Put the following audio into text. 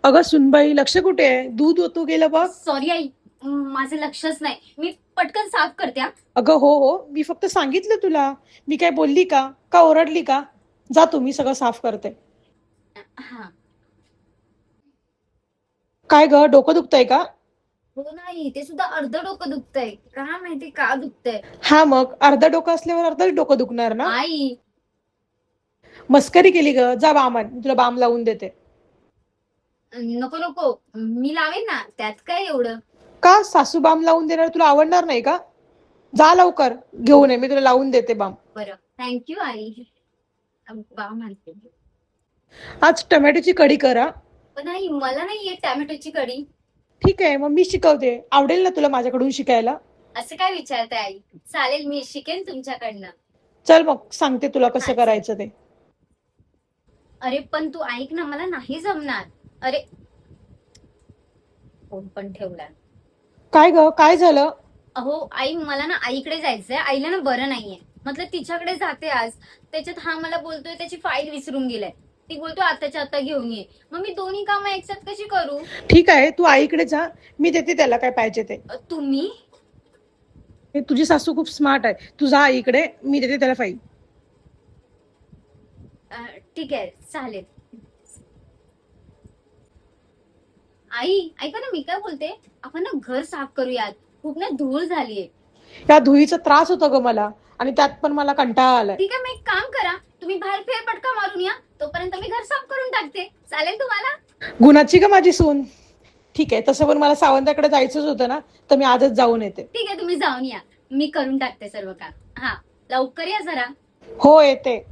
अगं सुनबाई, लक्ष कुठे आहे? दूध ओतू गेलं बघ. सॉरी आई, माझं लक्षच नाही. मी पटकन साफ करते हा. अगं हो हो, मी फक्त सांगितलं तुला. मी काय बोलली का का ओरडली का? जा, तुम्ही सगळं साफ करते. हा. काय ग, डोकं दुखतंय का? हो नाही, ते सुद्धा अर्ध डोकं दुखतंय. का माहिती का दुखतंय? हा, मग अर्ध डोकं असल्यावर अर्ध डोकं दुखणार ना. आई, मस्करी केली ग. जा बाम आण, मी तुला बाम लावून देते. नको नको, मी लावेन ना, त्यात काय एवढं. का सासू बाम लावून देणार तुला आवडणार नाही का? जा लवकर घेऊन ये, मी तुला लावून देते बाम. बरं, थँक्यू आई. बा म्हणते. आज टोमॅटोची कढी करा. पण आई, मला नाही येत टॅमॅटोची कढी. ठीक आहे, मग मी शिकवते. आवडेल ना तुला माझ्याकडून शिकायला? असं काय विचारताय आई? चालेल, मी शिकेन तुमच्याकडनं. चल मग सांगते तुला कसं हा, करायचं ते. अरे पण तू ऐक ना, मला नाही जमणार. अरे, फोन पण ठेवला. काय ग, काय झालं? अहो आई, मला ना आईकडे जायचंय. आईला ना बरं नाहीये. मतलब तिच्याकडे जाते आज. त्याच्यात हा मला बोलतोय त्याची फाईल विसरून गेलाय. ती बोलतो आताच्या आता घेऊन ये. मग मी दोन्ही कामं एकसाथ कशी करू? ठीक आहे, तू आईकडे जा, मी देते त्याला काय पाहिजे ते. तुम्ही? तुझी सासू खूप स्मार्ट आहे. तू जा आईकडे, मी देते त्याला फाईल. ठीक आहे, चालेल. आई ऐका ना, मी काय बोलते, आपण ना घर साफ करूयात. खूप ना धूळ झालीये. या धुळीचा त्रास होतो ग मला, आणि त्यात पण मला कंटाळा आलाय. ठीक आहे, मग एक काम करा, तुम्ही बाहेर फेरफटका मारून या. तोपर्यंत मी घर साफ करून टाकते. चालेल तुम्हाला? गुणाची ग माझी सून. ठीक आहे, तसं पण मला सावंताकडे जायचंच होतं ना, तर मी आजच जाऊन येते. ठीक आहे, तुम्ही जाऊन या. मी करून टाकते सर्व काम. हा, लवकर या जरा. हो, येते.